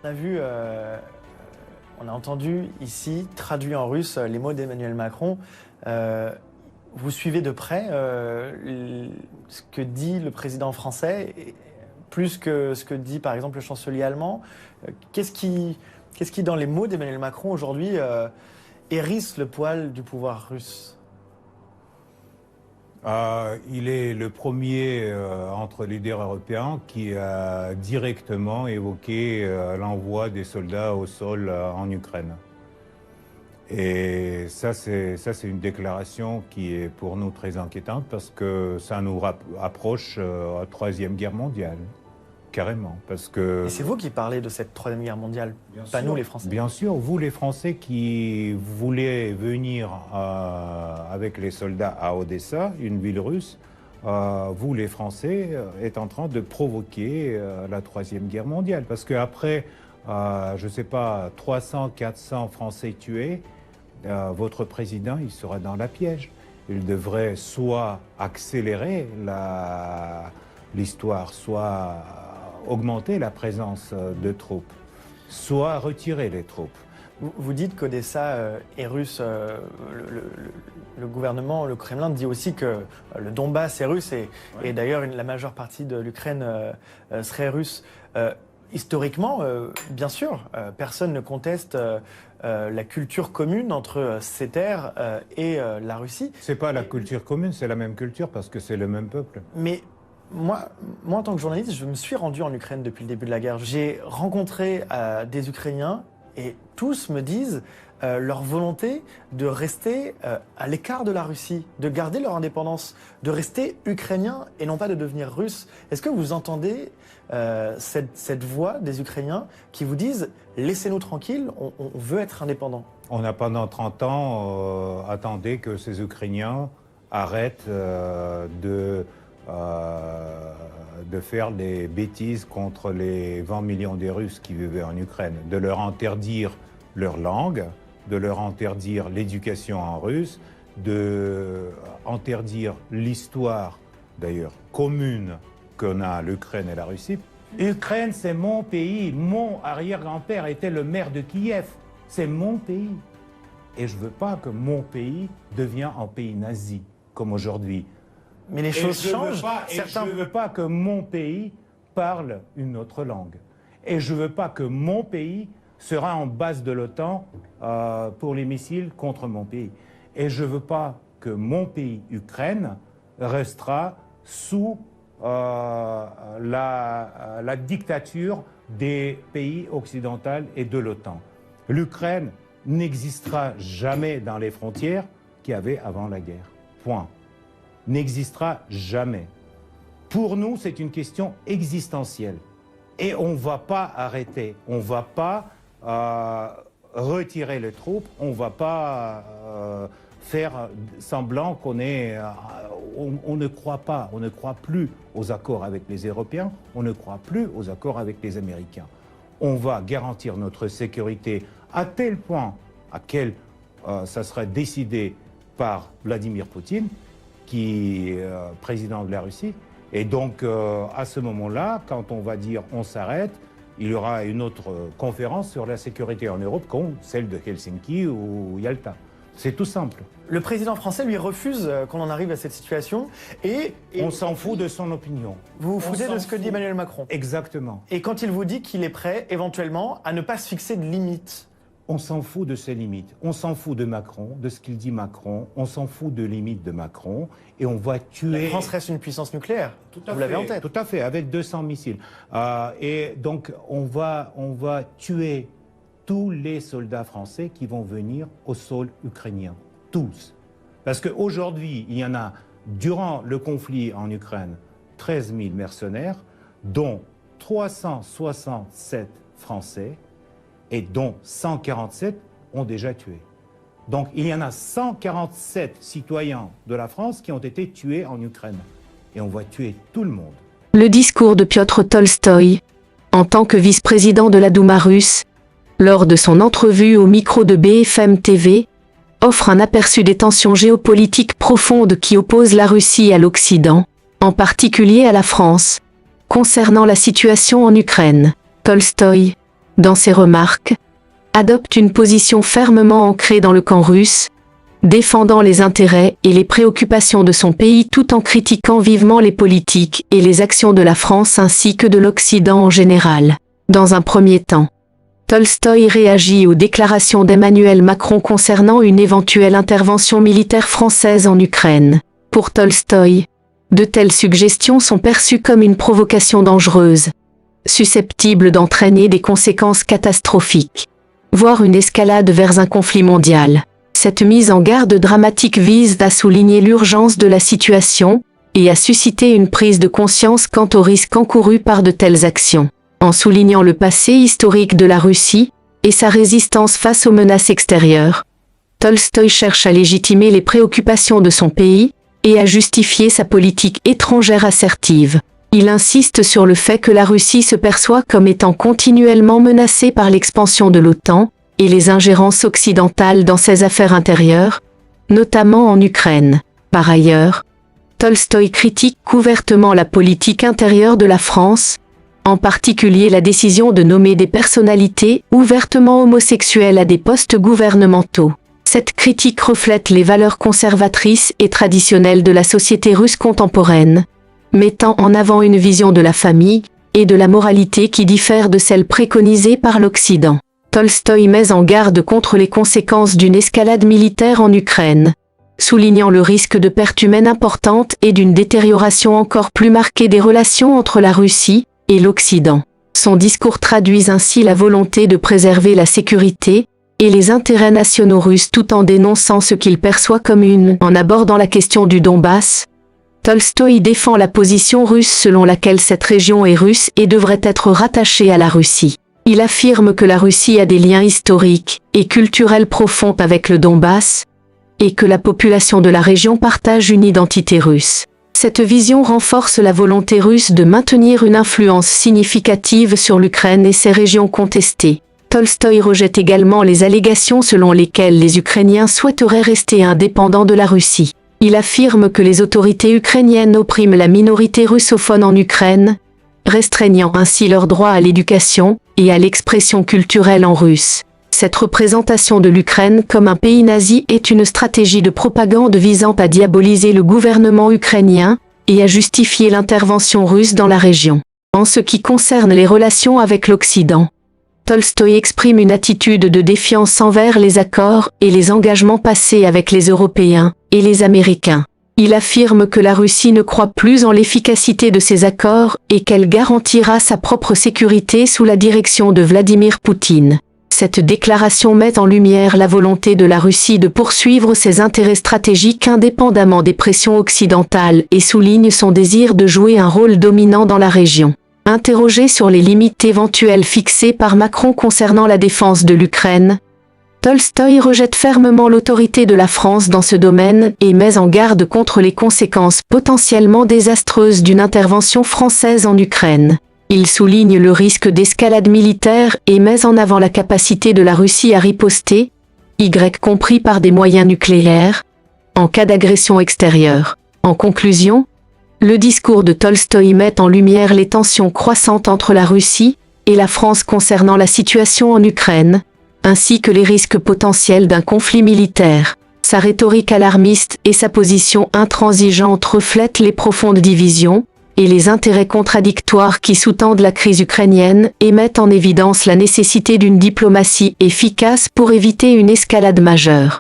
On a vu, on a entendu ici, traduit en russe, les mots d'Emmanuel Macron. Vous suivez de près ce que dit le président français, plus que ce que dit par exemple le chancelier allemand. Qu'est-ce qui, dans les mots d'Emmanuel Macron aujourd'hui, hérisse le poil du pouvoir russe ? Il est le premier entre leaders européens qui a directement évoqué l'envoi des soldats au sol en Ukraine. Et ça, c'est une déclaration qui est pour nous très inquiétante parce que ça nous approche à la Troisième Guerre mondiale, carrément. Parce que... Et c'est vous qui parlez de cette Troisième Guerre mondiale, pas nous les Français. Bien sûr, vous les Français qui voulez venir avec les soldats à Odessa, une ville russe, vous les Français êtes en train de provoquer la Troisième Guerre mondiale. Parce qu'après, je ne sais pas, 300, 400 Français tués, votre président, il sera dans la piège. Il devrait soit accélérer l'histoire, soit augmenter la présence de troupes, soit retirer les troupes. Vous dites qu'Odessa est russe. Le gouvernement, le Kremlin dit aussi que le Donbass est russe et d'ailleurs la majeure partie de l'Ukraine serait russe. Historiquement, bien sûr, personne ne conteste la culture commune entre ces terres et la Russie. C'est pas la culture commune, c'est la même culture parce que c'est le même peuple. Mais moi, en tant que journaliste, je me suis rendu en Ukraine depuis le début de la guerre. J'ai rencontré des Ukrainiens et tous me disent leur volonté de rester à l'écart de la Russie, de garder leur indépendance, de rester ukrainiens et non pas de devenir russes. Est-ce que vous entendez cette voix des Ukrainiens qui vous disent « laissez-nous tranquilles, on veut être indépendants ». On a pendant 30 ans attendu que ces Ukrainiens arrêtent de faire des bêtises contre les 20 millions de Russes qui vivaient en Ukraine, de leur interdire leur langue, de leur interdire l'éducation en russe, de interdire l'histoire, d'ailleurs, commune qu'on a l'Ukraine et la Russie. L'Ukraine, c'est mon pays. Mon arrière-grand-père était le maire de Kiev. C'est mon pays. Et je ne veux pas que mon pays devienne un pays nazi, comme aujourd'hui. Mais les choses changent. Je ne veux pas que mon pays parle une autre langue. Et je ne veux pas que mon pays sera en base de l'OTAN pour les missiles contre mon pays. Et je ne veux pas que mon pays, Ukraine, restera sous la dictature des pays occidentaux et de l'OTAN. L'Ukraine n'existera jamais dans les frontières qu'il y avait avant la guerre. Point. N'existera jamais. Pour nous, c'est une question existentielle. Et on ne va pas arrêter, on ne va pas retirer les troupes, on ne va pas faire semblant qu'on est... on ne croit pas, on ne croit plus aux accords avec les Européens, on ne croit plus aux accords avec les Américains. On va garantir notre sécurité à tel point auquel ça sera décidé par Vladimir Poutine, qui est président de la Russie. Et donc, à ce moment-là, quand on va dire on s'arrête, il y aura une autre conférence sur la sécurité en Europe, comme celle de Helsinki ou Yalta. C'est tout simple. Le président français, lui, refuse qu'on en arrive à cette situation et on s'en fout de son opinion. Vous vous foutez de ce que dit Emmanuel Macron. Exactement. Et quand il vous dit qu'il est prêt, éventuellement, à ne pas se fixer de limites. On s'en fout de ses limites, on s'en fout de Macron, de ce qu'il dit Macron, on s'en fout de limites de Macron et on va tuer... La France reste une puissance nucléaire, vous l'avez en tête. Tout à fait, avec 200 missiles. Et donc on va tuer tous les soldats français qui vont venir au sol ukrainien, tous. Parce qu'aujourd'hui, il y en a, durant le conflit en Ukraine, 13 000 mercenaires, dont 367 Français, et dont 147 ont déjà tué. Donc il y en a 147 citoyens de la France qui ont été tués en Ukraine. Et on va tuer tout le monde. Le discours de Piotr Tolstoï, en tant que vice-président de la Douma russe, lors de son entrevue au micro de BFM TV, offre un aperçu des tensions géopolitiques profondes qui opposent la Russie à l'Occident, en particulier à la France, concernant la situation en Ukraine. Tolstoï dans ses remarques, adopte une position fermement ancrée dans le camp russe, défendant les intérêts et les préoccupations de son pays tout en critiquant vivement les politiques et les actions de la France ainsi que de l'Occident en général. Dans un premier temps, Tolstoï réagit aux déclarations d'Emmanuel Macron concernant une éventuelle intervention militaire française en Ukraine. Pour Tolstoï, de telles suggestions sont perçues comme une provocation dangereuse, susceptible d'entraîner des conséquences catastrophiques, voire une escalade vers un conflit mondial. Cette mise en garde dramatique vise à souligner l'urgence de la situation et à susciter une prise de conscience quant aux risques encourus par de telles actions. En soulignant le passé historique de la Russie et sa résistance face aux menaces extérieures, Tolstoï cherche à légitimer les préoccupations de son pays et à justifier sa politique étrangère assertive. Il insiste sur le fait que la Russie se perçoit comme étant continuellement menacée par l'expansion de l'OTAN et les ingérences occidentales dans ses affaires intérieures, notamment en Ukraine. Par ailleurs, Tolstoï critique ouvertement la politique intérieure de la France, en particulier la décision de nommer des personnalités ouvertement homosexuelles à des postes gouvernementaux. Cette critique reflète les valeurs conservatrices et traditionnelles de la société russe contemporaine, mettant en avant une vision de la famille et de la moralité qui diffère de celle préconisée par l'Occident. Tolstoï met en garde contre les conséquences d'une escalade militaire en Ukraine, soulignant le risque de pertes humaines importantes et d'une détérioration encore plus marquée des relations entre la Russie et l'Occident. Son discours traduit ainsi la volonté de préserver la sécurité et les intérêts nationaux russes tout en dénonçant ce qu'il perçoit comme en abordant la question du Donbass, Tolstoï défend la position russe selon laquelle cette région est russe et devrait être rattachée à la Russie. Il affirme que la Russie a des liens historiques et culturels profonds avec le Donbass, et que la population de la région partage une identité russe. Cette vision renforce la volonté russe de maintenir une influence significative sur l'Ukraine et ses régions contestées. Tolstoï rejette également les allégations selon lesquelles les Ukrainiens souhaiteraient rester indépendants de la Russie. Il affirme que les autorités ukrainiennes oppriment la minorité russophone en Ukraine, restreignant ainsi leur droit à l'éducation et à l'expression culturelle en russe. Cette représentation de l'Ukraine comme un pays nazi est une stratégie de propagande visant à diaboliser le gouvernement ukrainien et à justifier l'intervention russe dans la région. En ce qui concerne les relations avec l'Occident, Tolstoï exprime une attitude de défiance envers les accords et les engagements passés avec les Européens et les Américains. Il affirme que la Russie ne croit plus en l'efficacité de ces accords et qu'elle garantira sa propre sécurité sous la direction de Vladimir Poutine. Cette déclaration met en lumière la volonté de la Russie de poursuivre ses intérêts stratégiques indépendamment des pressions occidentales et souligne son désir de jouer un rôle dominant dans la région. Interrogé sur les limites éventuelles fixées par Macron concernant la défense de l'Ukraine, Tolstoï rejette fermement l'autorité de la France dans ce domaine et met en garde contre les conséquences potentiellement désastreuses d'une intervention française en Ukraine. Il souligne le risque d'escalade militaire et met en avant la capacité de la Russie à riposter, y compris par des moyens nucléaires, en cas d'agression extérieure. En conclusion, le discours de Tolstoï met en lumière les tensions croissantes entre la Russie et la France concernant la situation en Ukraine, ainsi que les risques potentiels d'un conflit militaire. Sa rhétorique alarmiste et sa position intransigeante reflètent les profondes divisions et les intérêts contradictoires qui sous-tendent la crise ukrainienne et mettent en évidence la nécessité d'une diplomatie efficace pour éviter une escalade majeure.